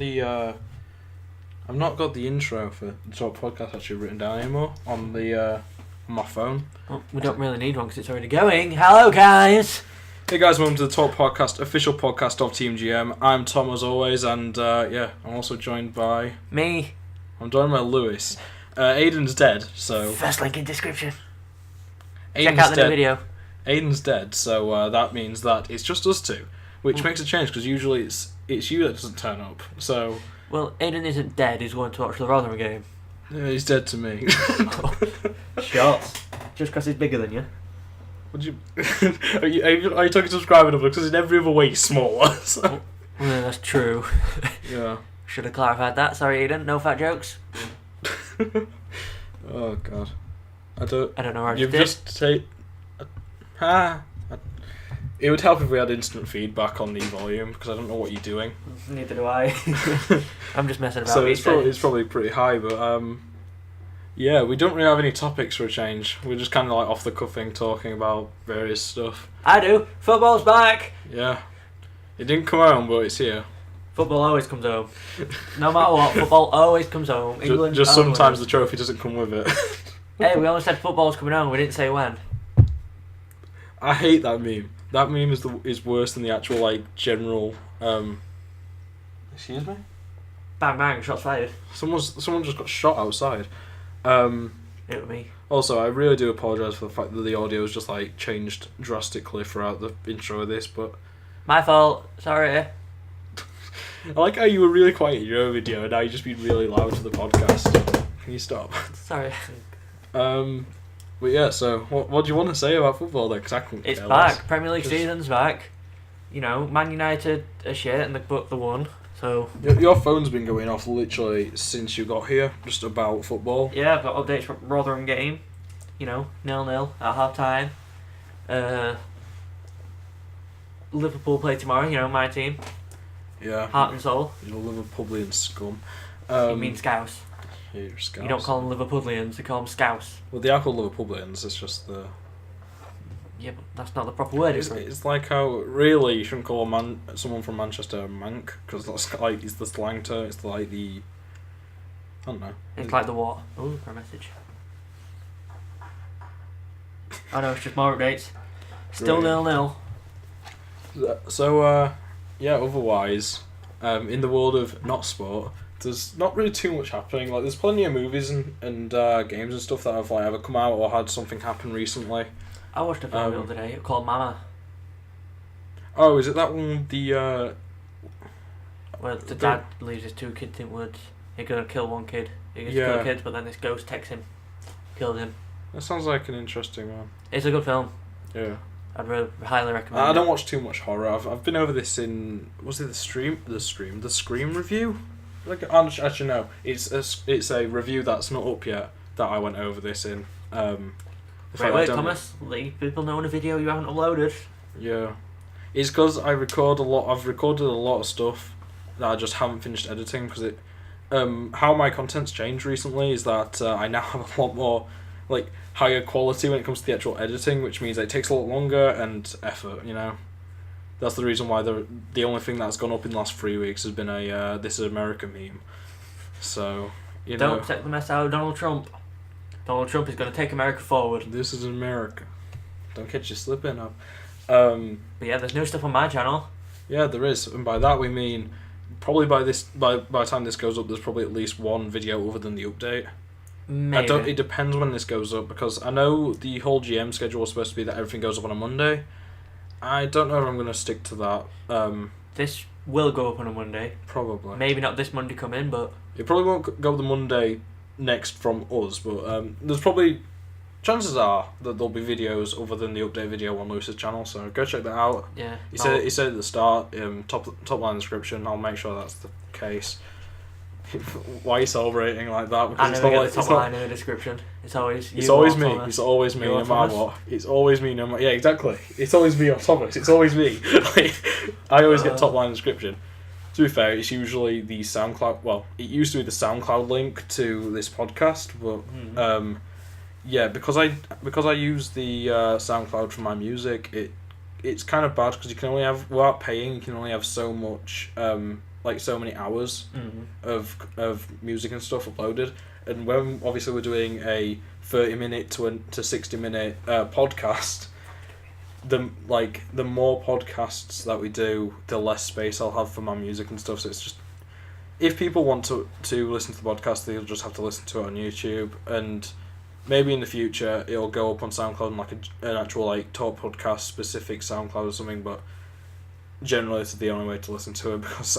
I've not got the intro for the Talk podcast actually written down anymore on my phone. Well, we don't really need one because it's already going. Hello, guys. Hey guys, welcome to the Talk podcast, official podcast of Team GM. I'm Tom as always, and I'm also joined by Me. I'm joined by Lewis. Aiden's dead, so First link in description. Aiden's Check out the dead. new video. Aiden's dead, so that means that it's just us two, which makes a change because usually it's you that doesn't turn up. So Well, Aiden isn't dead. He's going to watch the Rotherham game. he's dead to me. Shots. Just because he's bigger than you. Would you? are you talking subscriber number? Because in every other way he's smaller. So. Well, that's true. Yeah. Should have clarified that. Sorry, Aiden. No fat jokes. Oh god. I don't know how to You've do just take. It would help if we had instant feedback on the volume because I don't know what you're doing. Neither do I. I'm just messing about. So it's probably pretty high, but yeah, we don't really have any topics for a change. We're just kind of like off the cuffing, talking about various stuff. I do. Football's back. Yeah, it didn't come home, but it's here. Football always comes home. No matter what, football always comes home. England. Just sometimes the trophy doesn't come with it. Hey, we only said football's coming home. We didn't say when. I hate that meme. That meme is worse than the actual like general. Excuse me. Bang bang, shots fired. Someone just got shot outside. It was me. Also, I really do apologise for the fact that the audio has just like changed drastically throughout the intro of this, but My fault. Sorry. I like how you were really quiet in your own video and now you've just been really loud to the podcast. Can you stop? Sorry. But yeah, so what do you want to say about football then? 'Cause I couldn't It's care back. less. Premier League season's back. You know, Man United are shit and they won. So Your phone's been going off literally since you got here, just about football. yeah, I've got updates from Rotherham game. You know, 0-0 at half time. Liverpool play tomorrow. You know, my team. Yeah. Heart and soul. You're Liverpudlian scum. You mean Scouse? You're Scouse. You don't call them Liverpudlians. You call them Scouse. Well, they are called Liverpudlians. It's just the. Yeah, but that's not the proper word. It's like how really you shouldn't call someone from Manchester a mank because that's like it's the slang term. It's like the. I don't know. It's like the what? Oh, for a message. Oh no, it's just more updates. Still Right. 0-0. So yeah. Otherwise, in the world of not sport, there's not really too much happening. Like there's plenty of movies and games and stuff that have like either come out or had something happen recently. I watched a film the other day called Mama. Oh, is it that one? The Where the dad leaves his two kids in woods. He's gonna kill one kid. He gets to kill kids, but then this ghost texts him, kills him. That sounds like an interesting one. It's a good film. Yeah. I'd really highly recommend. I don't watch too much horror. I've been over this in the Scream review. Like actually no, it's a review that's not up yet that I went over this in. Wait, Thomas, let people know in a video you haven't uploaded. Yeah, it's because I've recorded a lot of stuff that I just haven't finished editing because it. How my content's changed recently is that I now have a lot more like higher quality when it comes to the actual editing, which means it takes a lot longer and effort. You know, that's the reason why the only thing that's gone up in the last 3 weeks has been a "This is America" meme. So Don't take the mess out of Donald Trump. Donald Trump is going to take America forward. This is America. Don't catch you slipping up. But yeah, there's new stuff on my channel. Yeah, there is, and by that we mean probably by the time this goes up, there's probably at least one video other than the update. Maybe. It depends when this goes up because I know the whole GM schedule is supposed to be that everything goes up on a Monday. I don't know if I'm going to stick to that. This will go up on a Monday. Probably. Maybe not this Monday coming, but It probably won't go the Monday next from us, but there's probably chances are that there'll be videos other than the update video on Lewis's channel. So go check that out. yeah. He said at the start, top line description. I'll make sure that's the case. Why are you celebrating like that? Because I never get the top line in the description. It's always you. It's always me. Thomas. It's always me, You no or matter Thomas? what. It's always me, no matter. Yeah, exactly. It's always me or Thomas. It's always me. Like, I always get top line description. To be fair, it's usually the SoundCloud. Well, it used to be the SoundCloud link to this podcast, but yeah, because I use the SoundCloud for my music, it's kind of bad because you can only have without paying, you can only have so much like so many hours of music and stuff uploaded. And when obviously we're doing a 30-minute to 60-minute podcast, the more podcasts that we do, the less space I'll have for my music and stuff. So it's just, if people want to listen to the podcast, they'll just have to listen to it on YouTube, and maybe in the future it'll go up on SoundCloud and like an actual like talk podcast specific SoundCloud or something. But generally, it's the only way to listen to it, because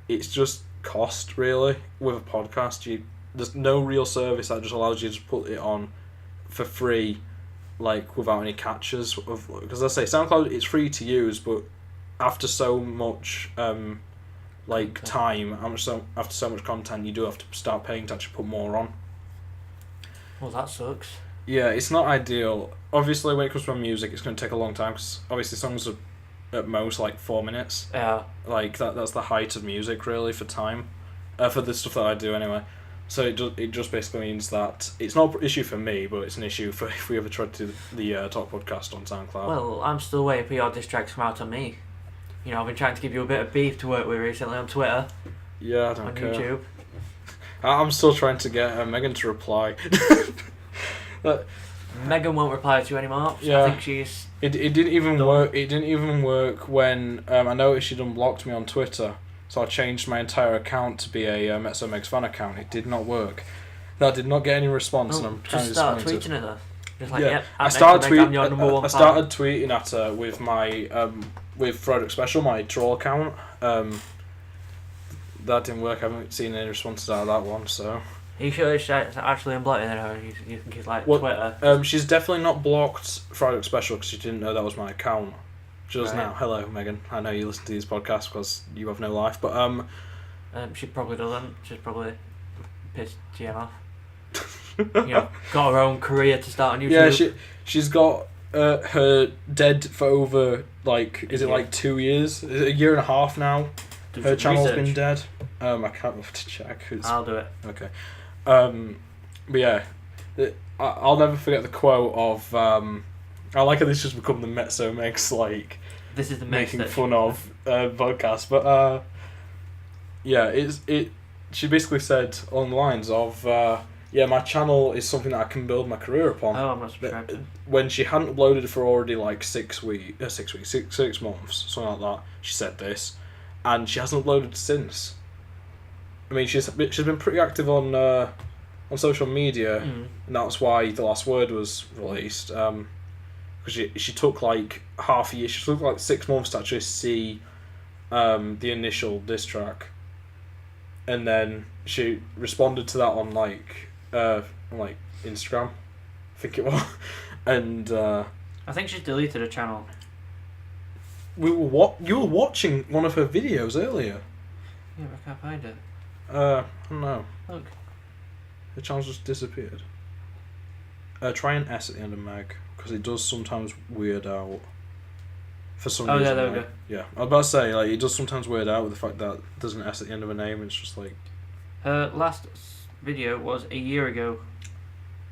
it's just cost really. With a podcast, there's no real service that just allows you to put it on for free, like without any catches. Because I say SoundCloud, it's free to use, but after so much time, after so much content, you do have to start paying to actually put more on. Well, that sucks. Yeah, it's not ideal. Obviously, when it comes to music, it's going to take a long time, because obviously songs are at most like 4 minutes. Yeah. Like that's the height of music really for time, for the stuff that I do anyway. So it just basically means that it's not an issue for me, but it's an issue for if we ever try to do the talk podcast on SoundCloud. Well, I'm still waiting for your diss tracks to come out on me. You know, I've been trying to give you a bit of beef to work with recently on Twitter. Yeah, I don't care. On YouTube. I'm still trying to get Megan to reply. Megan won't reply to you anymore. Yeah. I think she's... It didn't even work. It didn't even work when I noticed she'd unblocked me on Twitter. So I changed my entire account to be a Metso Megs fan account. It did not work. That did not get any response, and I'm kind of start tweeting at her. Just like, yeah, yep, I started tweeting. I started tweeting at her with my with Friday Special, my troll account. That didn't work. I haven't seen any responses out of that one. So. Are you sure it's actually unblocking her? You think it's like Twitter? She's definitely not blocked Friday Special because she didn't know that was my account. Just now. Hello, Megan. I know you listen to these podcasts because you have no life, but she probably doesn't. She's probably pissed GM off. Got her own career to start on YouTube. Yeah, she's got her dead for over is it like 2 years? Is it a year and a half now? Her channel's been dead. I can't remember to check. I'll do it. Okay. But yeah, I'll never forget the quote of I like how this just become the Metso Megs this is the making fun of podcast, but yeah, she basically said along the lines of my channel is something that I can build my career upon. Oh, I'm not subscribed. When she hadn't uploaded for already 6 months, something like that, she said this, and she hasn't uploaded since. I mean, she's been pretty active on social media, and that's why The Last Word was released. Because she took half a year, she took 6 months to actually see the initial diss track, and then she responded to that on Instagram, I think it was, and I think she's deleted her channel. You were watching one of her videos earlier. Yeah, but I can't find it. I don't know. Look. The channel's just disappeared. Try an S at the end of Meg, because it does sometimes weird out. For some reason. Oh, yeah, there we go. Yeah, I was about to say, it does sometimes weird out with the fact that there's an S at the end of a name, it's just Her last video was a year ago.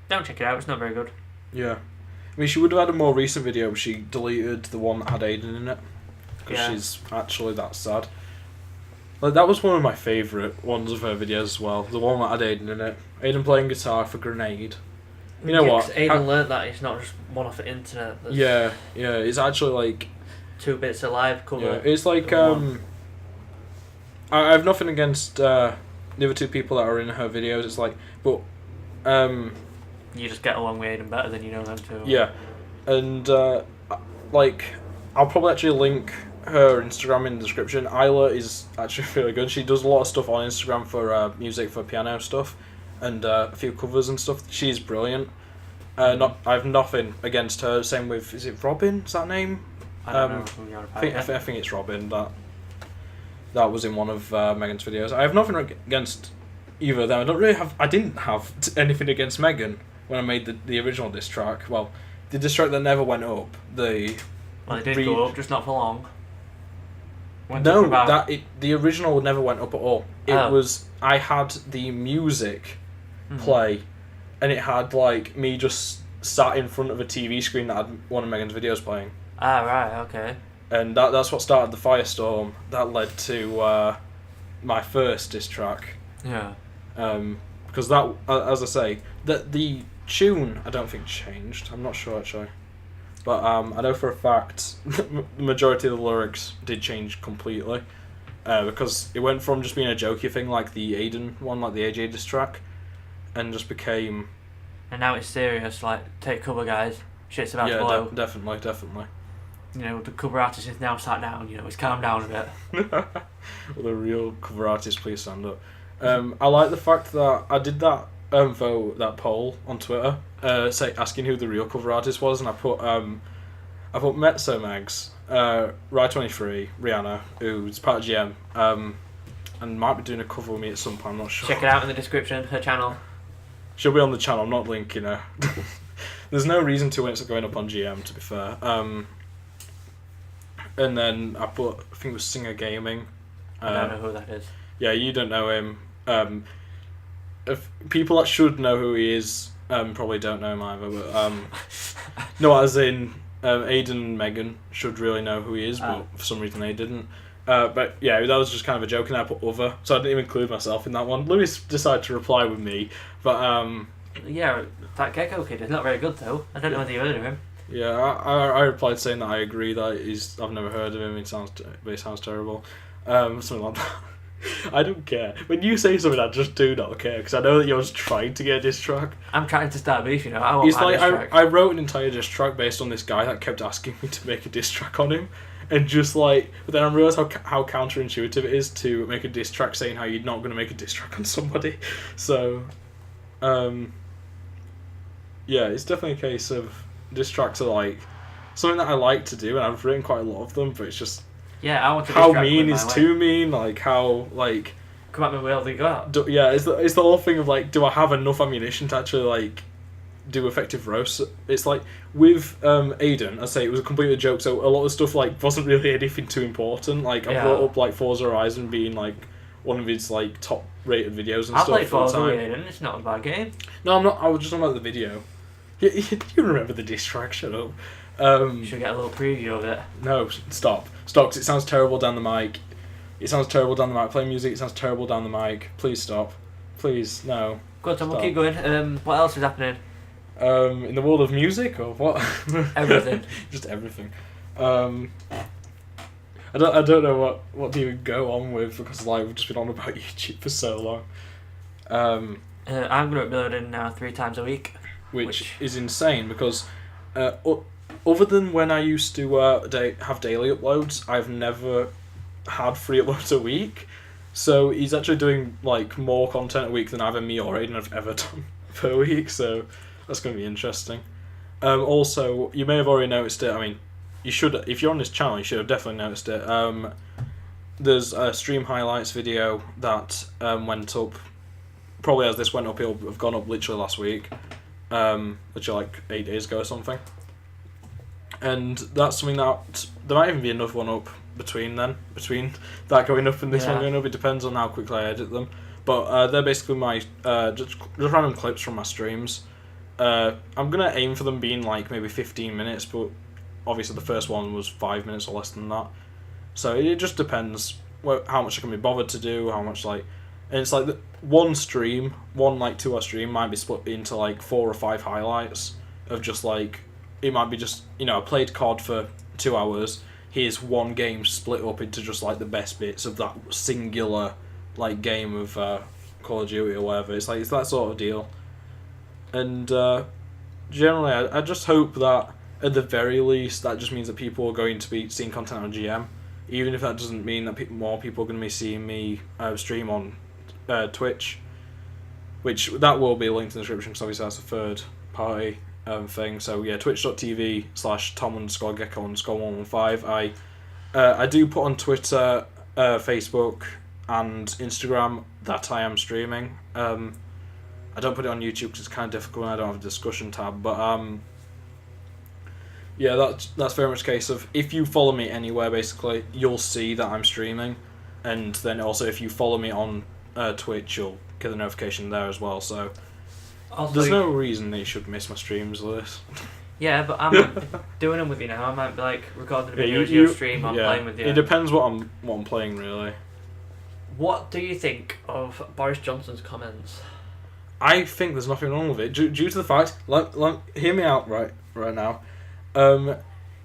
Don't check it out, it's not very good. Yeah. I mean, she would have had a more recent video, but she deleted the one that had Aiden in it. Because she's actually that sad. That was one of my favourite ones of her videos as well. The one that had Aiden in it. Aiden playing guitar for Grenade. You know what? Aiden learnt that it's not just one off the internet. Yeah, it's actually 2 bits of live cover. Yeah, it's I have nothing against the other 2 people that are in her videos. It's but you just get along with Aiden better than you know them too. Yeah, and I'll probably actually link her Instagram in the description. Isla is actually really good. She does a lot of stuff on Instagram for music, for piano stuff, and a few covers and stuff. She's brilliant. I have nothing against her. Same with, is it Robin? Is that her name? I don't know who you're about. I think it's Robin. That was in one of Megan's videos. I have nothing against either of them. I didn't have anything against Megan when I made the original diss track. Well, the diss track that never went up. It did go up, just not for long. The original never went up at all. It was, I had the music play, and it had me just sat in front of a TV screen that had one of Megan's videos playing. Ah, right, okay. And that's what started the firestorm. That led to my first diss track. Yeah. Because that, as I say, the tune I don't think changed. I'm not sure actually, but I know for a fact the majority of the lyrics did change completely, because it went from just being a jokey thing like the Aiden one, like the AJ diss track, and just became. And now it's serious. Like, take cover, guys. Shit's about to blow. Definitely. You know, the cover artist is now sat down. You know, it's calmed down a bit. Well, the real cover artist, please stand up. I like the fact that I did that vote, that poll on Twitter, asking who the real cover artist was, and I put Mezzo Mags, Rye23, Rihanna, who's part of GM, and might be doing a cover with me at some point. I'm not sure. Check it out in the description. Her channel. She'll be on the channel. I'm not linking her. There's no reason to when it's going up on GM, to be fair. And then I put, I think it was Singer Gaming. I don't know who that is. Yeah, you don't know him. If people that should know who he is probably don't know him either. But no, as in Aiden and Megan should really know who he is, but for some reason they didn't. But yeah, that was just kind of a joke, and I put other, so I didn't even include myself in that one. Lewis decided to reply with me, but yeah, that Gecko kid is not very good though. I don't know whether you heard of him. Yeah, I replied saying that I agree that I've never heard of him. It sounds terrible, something like that. I don't care. When you say something, I just do not care, because I know that you're just trying to get a diss track. I'm trying to start beef, you know. I want it's my like diss track. I wrote an entire diss track based on this guy that kept asking me to make a diss track on him, and just like, but then I realised how counterintuitive it is to make a diss track saying how you're not going to make a diss track on somebody. So, yeah, it's definitely a case of diss tracks are like something that I like to do, and I've written quite a lot of them, but it's just. Yeah, I want to. How mean is too mean? Like how like. Come at me with all they got. Yeah, it's the whole thing of like, do I have enough ammunition to actually like do effective roasts? It's like with Aiden, I say it was a completely joke. So a lot of stuff like wasn't really anything too important. Like I brought up like Forza Horizon being like one of his like top rated videos and stuff. I played Forza with Aiden. It's not a bad game. No, I'm not. I was just talking about the video. You remember the diss track? Shut up. You should get a little preview of it. No, stop, because it sounds terrible down the mic. It sounds terrible down the mic. Play music, it sounds terrible down the mic. Please stop. Please, no. Go on, Tom, we'll keep going. What else is happening? In the world of music, or what? Everything. Just everything. I don't know what to even go on with, because like we've just been on about YouTube for so long. I'm going to upload in now 3 times a week. Which is insane, because other than when I used to have daily uploads, I've never had 3 uploads a week. So he's actually doing like more content a week than either me or Aiden have ever done per week, so that's going to be interesting. Also, you may have already noticed it. I mean, you should, if you're on this channel, you should have definitely noticed it. There's a stream highlights video that went up, probably as this went up, it'll have gone up literally last week, literally like 8 days ago or something. And that's something that there might even be another one up between that going up and this one going up. It depends on how quickly I edit them. But they're basically my just random clips from my streams. I'm gonna aim for them being like maybe 15 minutes, but obviously the first one was 5 minutes or less than that. So it just depends how much I can be bothered to do, how much like, and it's like one 2-hour stream might be split into like 4 or 5 highlights of just like, it might be just, you know, I played COD for 2 hours. Here's one game split up into just like the best bits of that singular like game of Call of Duty or whatever. It's that sort of deal. And generally, I just hope that at the very least that just means that people are going to be seeing content on GM, even if that doesn't mean that more people are going to be seeing me stream on Twitch, which that will be linked in the description because obviously that's a third party thing. So yeah, twitch.tv/tom_gecko_115. I do put on Twitter, Facebook and Instagram that I am streaming. I don't put it on YouTube because it's kind of difficult and I don't have a discussion tab, but yeah, that's very much a case of if you follow me anywhere, basically you'll see that I'm streaming, and then also if you follow me on Twitch, you'll get the notification there as well. So Also, there's no reason that you should miss my streams, Lewis. Yeah, but I'm doing them with you now. I might be like recording a video as your stream. I'm playing with you. It depends what I'm playing really. What do you think of Boris Johnson's comments? I think there's nothing wrong with it due to the fact. Hear me out right now.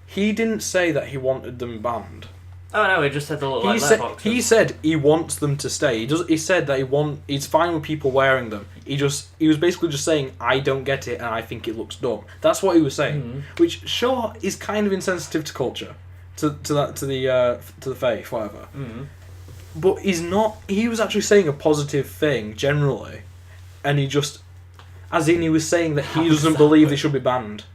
He didn't say that he wanted them banned. Oh no, he just said the little he said he wants them to stay. He said that he's fine with people wearing them. He was basically just saying I don't get it and I think it looks dumb. That's what he was saying, which sure is kind of insensitive to culture, to the faith, whatever. But he's not. He was actually saying a positive thing generally, and he just, as in he was saying that he doesn't believe they should be banned.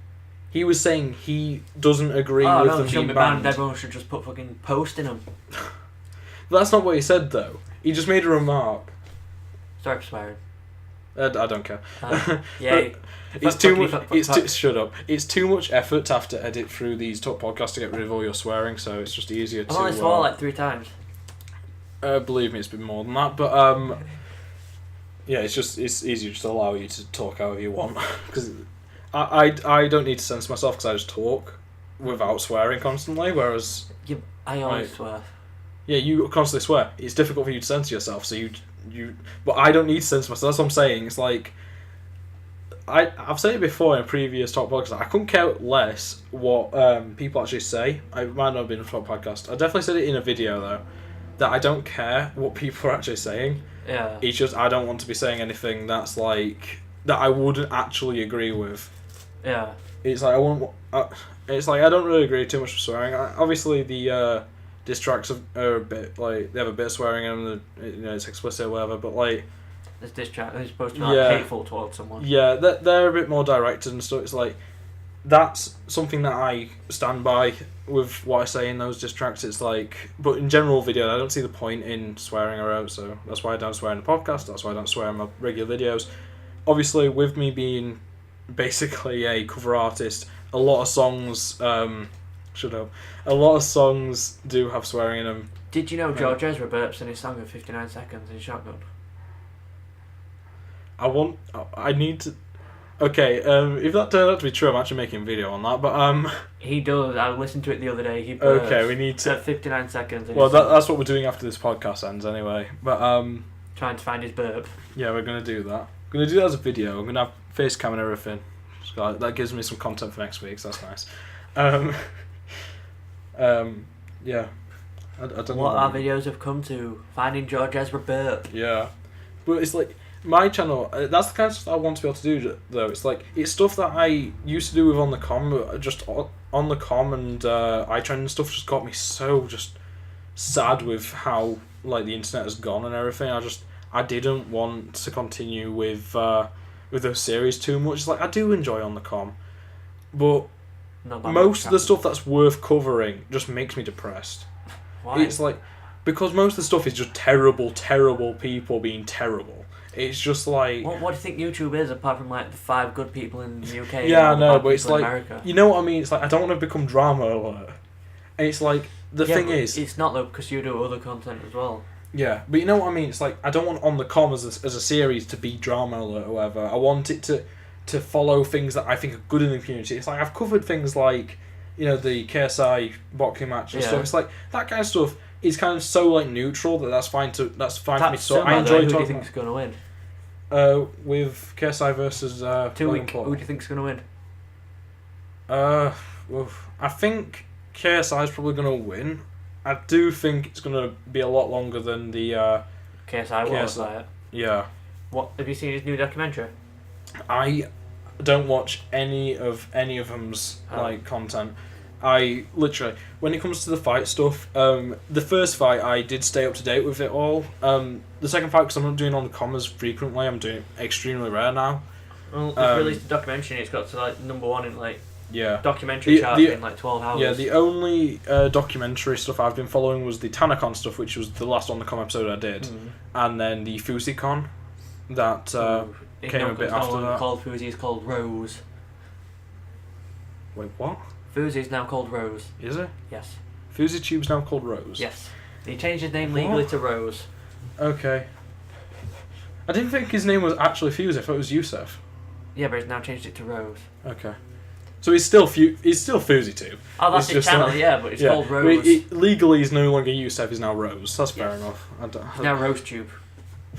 He was saying he doesn't agree with them being banned. Everyone should just put fucking post in them. That's not what he said, though. He just made a remark. Sorry for swearing. I don't care. Yeah. It's too much. Shut up. It's too much effort to have to edit through these top podcasts to get rid of all your swearing. So it's just easier to. I've only swore like 3 times. Believe me, it's been more than that. But yeah, it's easier just to allow you to talk however you want because. I don't need to censor myself because I just talk without swearing constantly, whereas... Yeah, I always swear. Yeah, you constantly swear. It's difficult for you to censor yourself, so you... But I don't need to censor myself, that's what I'm saying. It's like... I've said it before in a previous top podcast, I couldn't care less what people actually say. It might not have been a top podcast. I definitely said it in a video, though, that I don't care what people are actually saying. Yeah. It's just I don't want to be saying anything that's like... that I wouldn't actually agree with. Yeah. It's like it's like I don't really agree too much with swearing. Obviously, the diss tracks are a bit like they have a bit of swearing in them. It's explicit or whatever. But like, this diss track is supposed to be like hateful towards someone. Yeah, they're a bit more directed and stuff. It's like that's something that I stand by with what I say in those diss tracks. It's like, but in general video, I don't see the point in swearing around. So that's why I don't swear in the podcast. That's why I don't swear in my regular videos. Obviously, with me being basically a cover artist, a lot of songs a lot of songs do have swearing in them. Did you know George Ezra burps in his song of 59 Seconds in Shotgun? I need to... Okay, if that turned out to be true, I'm actually making a video on that, but He does, I listened to it the other day, he burps okay, we need to... at 59 seconds Well, that's what we're doing after this podcast ends anyway, but trying to find his burp. Yeah, we're going to do that. I'm going to do that as a video, I'm going to have face cam and everything. So that gives me some content for next week, so that's nice. Yeah. I don't know what our videos have come to, finding George Ezra burp. Yeah. But it's like, my channel, that's the kind of stuff I want to be able to do, though. It's like, it's stuff that I used to do with On The Com, but just On The Com and iTrend and stuff just got me so just sad with how, like, the internet has gone and everything. I didn't want to continue with those series too much. It's like, I do enjoy On The Com, but most of the stuff that's worth covering just makes me depressed. Why? It's like, because most of the stuff is just terrible people being terrible. It's just like... What do you think YouTube is, apart from, like, the 5 good people in the UK? Yeah, I know, but it's like... America? You know what I mean? It's like, I don't want to become drama alert. And it's like, the thing is... It's not, though, because you do other content as well. Yeah, but you know what I mean? It's like, I don't want On The Com as a series to be drama alert or whatever. I want it to follow things that I think are good in the community. It's like, I've covered things like, the KSI boxing match and stuff. It's like, that kind of stuff is kind of so, like, neutral that's fine for me. So I enjoy talking. Who do you think's going to win? With KSI versus 2 week, who do you think's going to win? Well, I think KSI is probably going to win. I do think it's going to be a lot longer than the KSI Wildfire. Yeah. What have you seen his new documentary? I don't watch any of them's like content. I literally, when it comes to the fight stuff, the first fight I did stay up to date with it all. The second fight, because I'm not doing On The Com as frequently, I'm doing it extremely rare now. Well, they've released a documentary and it's got to like #1 in like documentary chart in like 12 hours. Yeah, the only documentary stuff I've been following was the TanaCon stuff, which was the last On The Com episode I did, and then the FusiCon that came a bit after that. Called Fuzi, it's called Rose. Wait, what? Fuzi is now called Rose. Is it? Yes. FusiTube's now called Rose? Yes. He changed his name legally to Rose. Okay. I didn't think his name was actually Fuzi, I thought it was Yusef. Yeah, but he's now changed it to Rose. Okay. So he's still FouseyTube. Oh, that's his channel, but it's called Rose. Legally, he's no longer Yusef, he's now Rose. That's fair enough. Now RoseTube.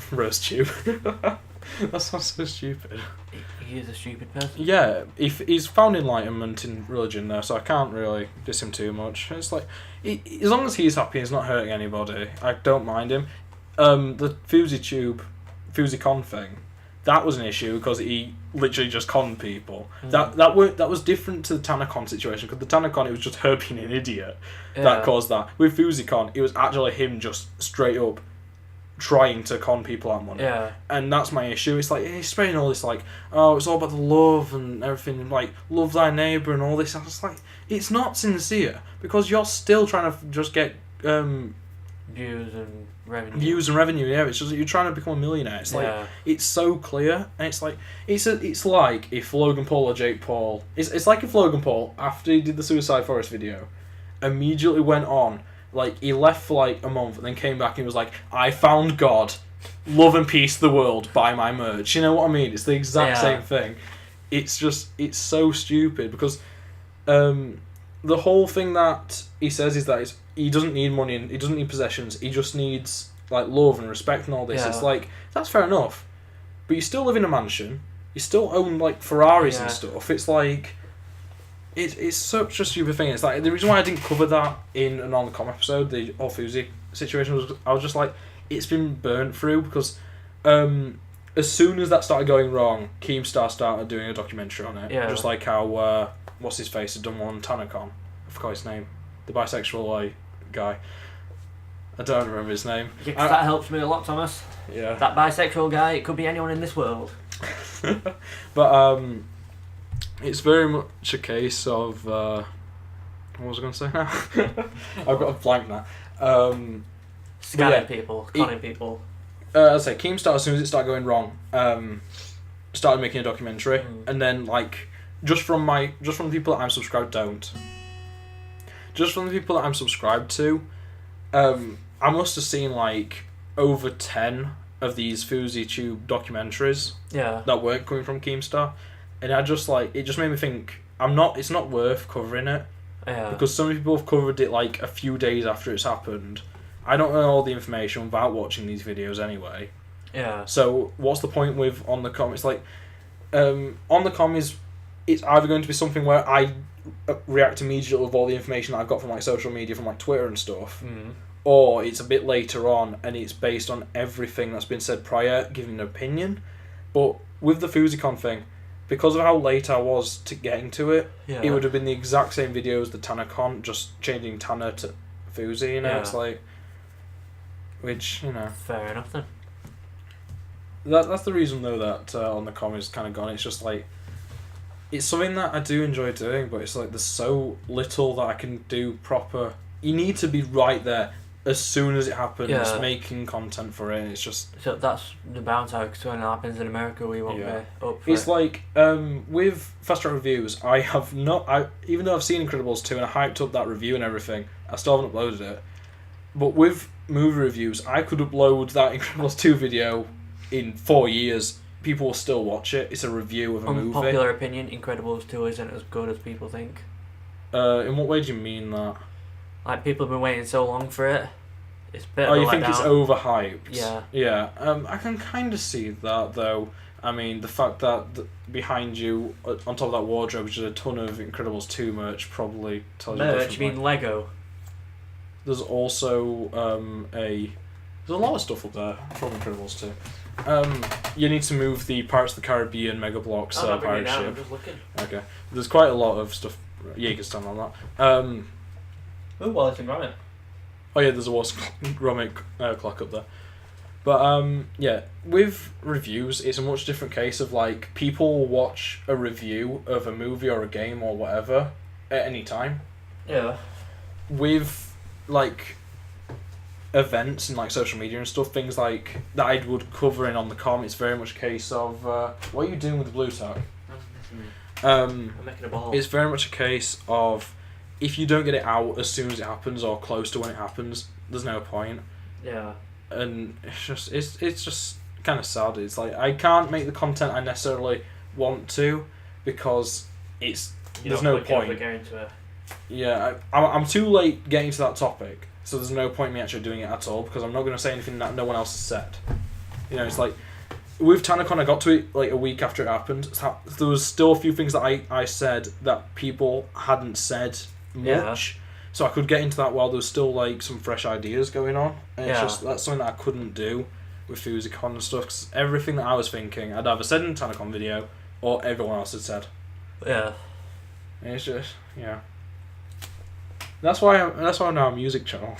RoseTube. That sounds so stupid. He is a stupid person. Yeah, he's found enlightenment in religion though, so I can't really diss him too much. It's like, as long as he's happy, he's not hurting anybody. I don't mind him. The FouseyCon thing, that was an issue because he literally just conned people. That was different to the TanaCon situation, because the TanaCon, it was just her being an idiot that caused that. With FouseyCon, it was actually him just straight up trying to con people out money. Yeah. And that's my issue. It's like, he's spreading all this like, oh, it's all about the love and everything, like, love thy neighbour and all this. I was like, it's not sincere, because you're still trying to just get views and revenue. Yeah, it's just you're trying to become a millionaire. It's like, it's so clear, and it's like it's like if Logan Paul or Jake Paul, it's like if Logan Paul, after he did the Suicide Forest video, immediately went on, like, he left for like a month and then came back and he was like, I found God, love and peace to the world, buy my merch. You know what I mean? It's the exact same thing. It's just, it's so stupid, because the whole thing that he says is that he doesn't need money and he doesn't need possessions, he just needs like love and respect and all this. It's like, that's fair enough, but you still live in a mansion, you still own like Ferraris and stuff. It's like, it's such a stupid thing. It's like, the reason why I didn't cover that in an On The Com episode, the All Fousey situation, was I was just like, it's been burnt through, because as soon as that started going wrong, Keemstar started doing a documentary on it. Just like how what's his face had done one on TanaCon. I forgot his name. The bisexual guy. I don't remember his name. Yeah, that helps me a lot, Thomas. Yeah. That bisexual guy, it could be anyone in this world. But it's very much a case of what was I going to say now? I've got a blank now. Scamming people, conning people. I say Keemstar, as soon as it started going wrong, started making a documentary, and then like just from the people that I'm subscribed to, I must have seen like over 10 of these FouseyTube documentaries that weren't coming from Keemstar, and I just like, it just made me think, it's not worth covering it, because some people have covered it like a few days after it's happened. I don't know all the information without watching these videos anyway. Yeah. So what's the point with On The Com? It's like, On The Com it's either going to be something where I react immediately with all the information that I've got from like social media, from like Twitter and stuff, or it's a bit later on and it's based on everything that's been said prior, giving an opinion. But with the FouseyCon thing, because of how late I was to getting to it, it would have been the exact same video as the TanaCon, just changing Tana to Fousey, you know. It's like, which, you know, fair enough then. That's the reason though that On The Com is kind of gone. It's just like, it's something that I do enjoy doing, but it's like there's so little that I can do proper. You need to be right there as soon as it happens, making content for it. And it's just, so that's the bounce out, because when it happens in America, we won't be up for it's it. Like with Fast Track Reviews, I have not. Even though I've seen Incredibles 2 and I hyped up that review and everything, I still haven't uploaded it. But with movie reviews, I could upload that Incredibles 2 video in 4 years. People will still watch it. It's a review of a movie. Unpopular opinion, Incredibles 2 isn't as good as people think. In what way do you mean that? Like, people have been waiting so long for it. It's a bit Oh, of a you think letdown. it's overhyped? Yeah. Yeah. I can kind of see that, though. I mean, the fact that behind you, on top of that wardrobe, which is a ton of Incredibles 2 merch, probably tells you Merch? You differently. mean Lego? There's also there's a lot of stuff up there from Incredibles 2. You need to move the Pirates of the Caribbean Mega Bloks pirate ship. I'm just looking. Okay. There's quite a lot of stuff. Yeah, you can stand on that. Ooh, Wallace and Gromit. Oh yeah, there's a Wallace and Gromit clock up there. But yeah, with reviews, it's a much different case of like, people will watch a review of a movie or a game or whatever at any time. Yeah. With like events and like social media and stuff, things like that I would cover in On The Com, it's very much a case of what are you doing with the blue tack? I'm making a ball. It's very much a case of, if you don't get it out as soon as it happens or close to when it happens, there's no point. Yeah. And it's just kind of sad. It's like, I can't make the content I necessarily want to, because it's there's no point. Yeah, I'm too late getting to that topic, so there's no point in me actually doing it at all, because I'm not going to say anything that no one else has said. You know, it's like, with TanaCon, I got to it like a week after it happened. So there was still a few things that I said that people hadn't said much, so I could get into that while there was still like some fresh ideas going on. And it's just, that's something that I couldn't do with FusiCon and stuff, because everything that I was thinking, I'd either said in the TanaCon video, or everyone else had said. Yeah. And it's just, yeah. That's why I'm now a music channel.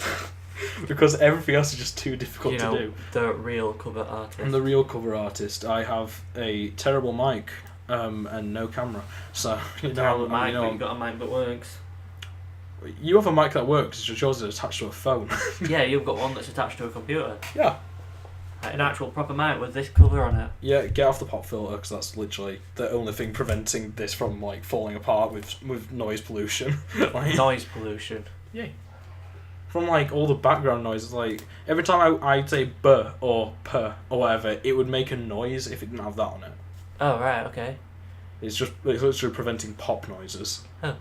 Because everything else is just too difficult to do. The real cover artist. I'm the real cover artist. I have a terrible mic and no camera. So, you know, you've got a mic that works. You have a mic that works, it's just yours is attached to a phone. Yeah, you've got one that's attached to a computer. Yeah. Like an actual proper mic with this cover on it. Yeah, get off the pop filter, because that's literally the only thing preventing this from like falling apart with noise pollution. Like, noise pollution? Yeah. From like all the background noises, like every time I'd say "b" or "p" or whatever, it would make a noise if it didn't have that on it. Oh right, okay. It's literally preventing pop noises. Oh.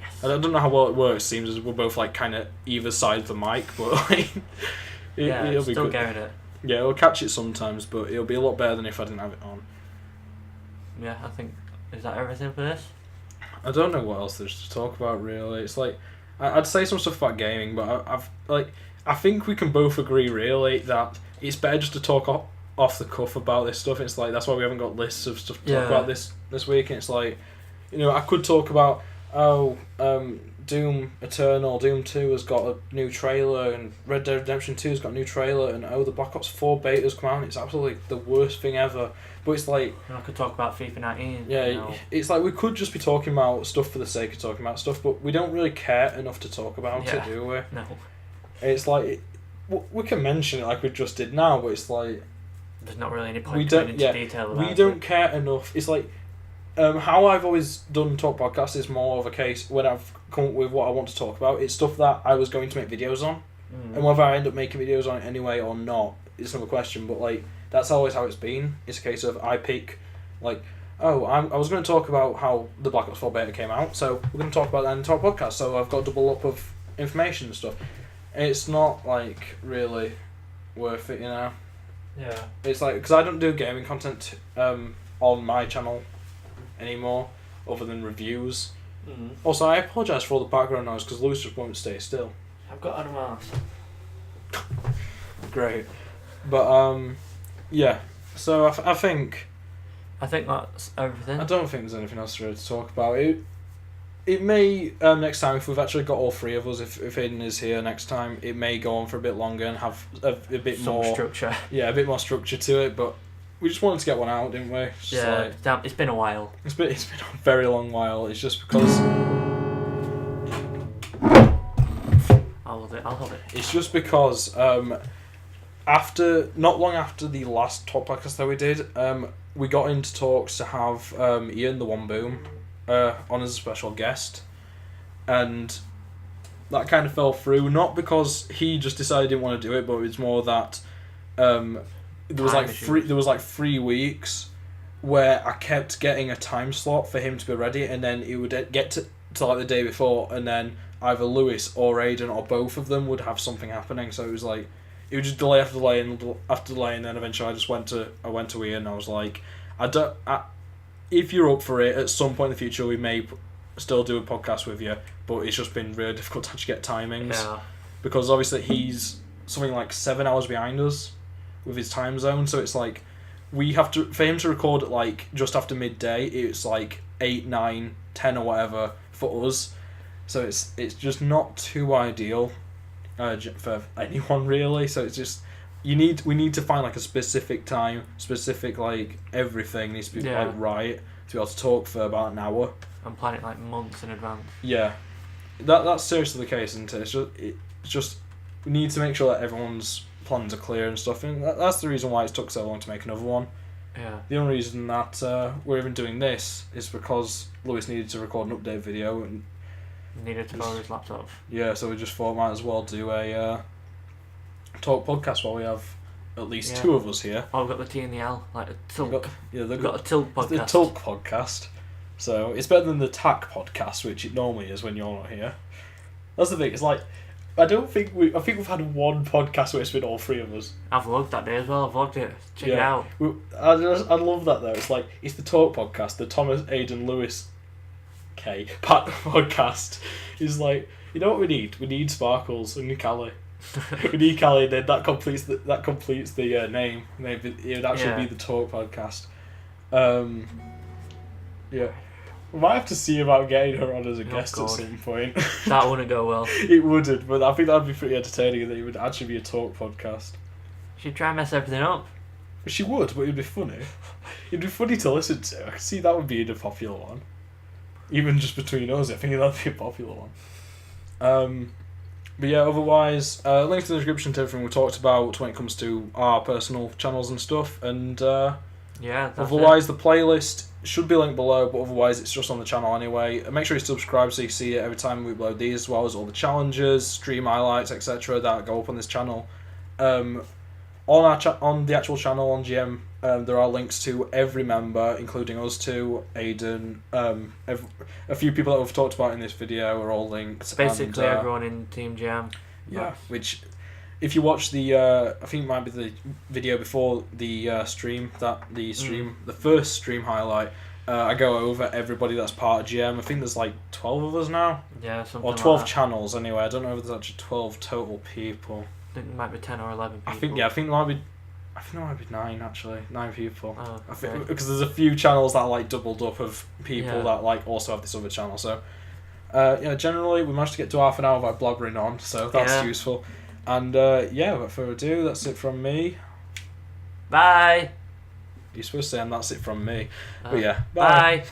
Yes. I don't know how well it works. It seems as we're both like kind of either side of the mic, but like it'll be still getting it. Yeah, it'll catch it sometimes, but it'll be a lot better than if I didn't have it on. Yeah, I think, is that everything for this? I don't know what else there's to talk about really. It's like I'd say some stuff about gaming, but I think we can both agree really that it's better just to talk off the cuff about this stuff. It's like that's why we haven't got lists of stuff to talk about this week. And it's like, you know, I could talk about Doom Eternal, Doom 2 has got a new trailer, and Red Dead Redemption 2 has got a new trailer, and the Black Ops 4 beta's come out, and it's absolutely the worst thing ever. But it's like... I could talk about FIFA 19. Yeah, you know. It's like we could just be talking about stuff for the sake of talking about stuff, but we don't really care enough to talk about it, do we? No. It's like... we can mention it like we just did now, but it's like... There's not really any point going into detail about it. We don't care enough. It's like... how I've always done talk podcasts is more of a case when I've come up with what I want to talk about. It's stuff that I was going to make videos on, and whether I end up making videos on it anyway or not is another question. But like that's always how it's been. It's a case of I pick, like, I was going to talk about how the Black Ops 4 beta came out, so we're going to talk about that in the talk podcast. So I've got a double up of information and stuff. It's not like really worth it, you know. Yeah. It's like because I don't do gaming content on my channel anymore, other than reviews. Also, I apologise for all the background noise because Lewis just won't stay still. I've got an mask. Great, but yeah. So I think that's everything. I don't think there's anything else really to talk about. It may next time if we've actually got all three of us. If Hayden is here next time, it may go on for a bit longer and have a bit some more structure. Yeah, a bit more structure to it, but. We just wanted to get one out, didn't we? It's been a while. It's been a very long while. It's just because... I'll have it. It's just because not long after the last top podcast that we did, we got into talks to have Ian the One Boom on as a special guest, and that kind of fell through. Not because he just decided he didn't want to do it, but it's more that there was like 3 weeks where I kept getting a time slot for him to be ready, and then it would get to like the day before, and then either Lewis or Aiden or both of them would have something happening. So it was like it would just delay after delay and then eventually I went to Ian. And I was like, if you're up for it, at some point in the future we may still do a podcast with you, but it's just been really difficult to actually get timings because obviously he's something like 7 hours behind us with his time zone, so it's like we have to, for him to record at like just after midday, it's like 8, 9, 10 or whatever for us, so it's just not too ideal for anyone really. So it's just we need to find like a specific time, specific like everything needs to be like right to be able to talk for about an hour. I'm planning like months in advance. Yeah, that's seriously the case, isn't it? It's just we need to make sure that everyone's plans are clear and stuff, and that's the reason why it took so long to make another one. Yeah. The only reason that we're even doing this is because Lewis needed to record an update video and needed to borrow his laptop. Yeah, so we just thought might as well do a talk podcast while we have at least 2 of us here. Oh, we've got the T and the L, like a Tilk. We've got a Tilk podcast. The Tilk podcast. So it's better than the TAC podcast, which it normally is when you're not here. That's the thing. It's like I think we've had one podcast where it's been all three of us. I've vlogged that day as well. I've vlogged it. Check it out. I love that though. It's like it's the Talk podcast, the Thomas Aidan Lewis Pat podcast. Is like, you know what we need? We need Sparkles and Callie. We need Callie. Then that completes the name. Maybe it would actually be the Talk podcast. Yeah. We might have to see about getting her on as a guest at some point. That wouldn't go well. It wouldn't, but I think that'd be pretty entertaining, and that it would actually be a Talk podcast. She'd try and mess everything up. She would, but it'd be funny. It'd be funny to listen to. I could see that would be a popular one. Even just between us, I think that'd be a popular one. But yeah, otherwise, links to the description to everything we talked about when it comes to our personal channels and stuff, and otherwise the playlist should be linked below, but otherwise it's just on the channel anyway. And make sure you subscribe so you see it every time we upload these, as well as all the challenges, stream highlights, etc. that go up on this channel. On the actual channel on GM, there are links to every member, including us two, Aidan, a few people that we've talked about in this video are all linked. Basically, everyone in Team GM. Yeah, which, if you watch the, I think it might be the video before the stream, the first stream highlight, I go over everybody that's part of GM. I think there's like 12 of us now. Yeah, something or 12 like that. channels anyway. I don't know if there's actually 12 total people. I think it might be 10 or 11 people. I think there might be 9 actually. 9 people. Oh, I think okay. because there's a few channels that are like doubled up of people that like also have this other channel. So, generally we managed to get to half an hour by blabbering on, so that's useful. And without further ado, that's it from me. Bye. You're supposed to say, and that's it from me. But yeah, bye.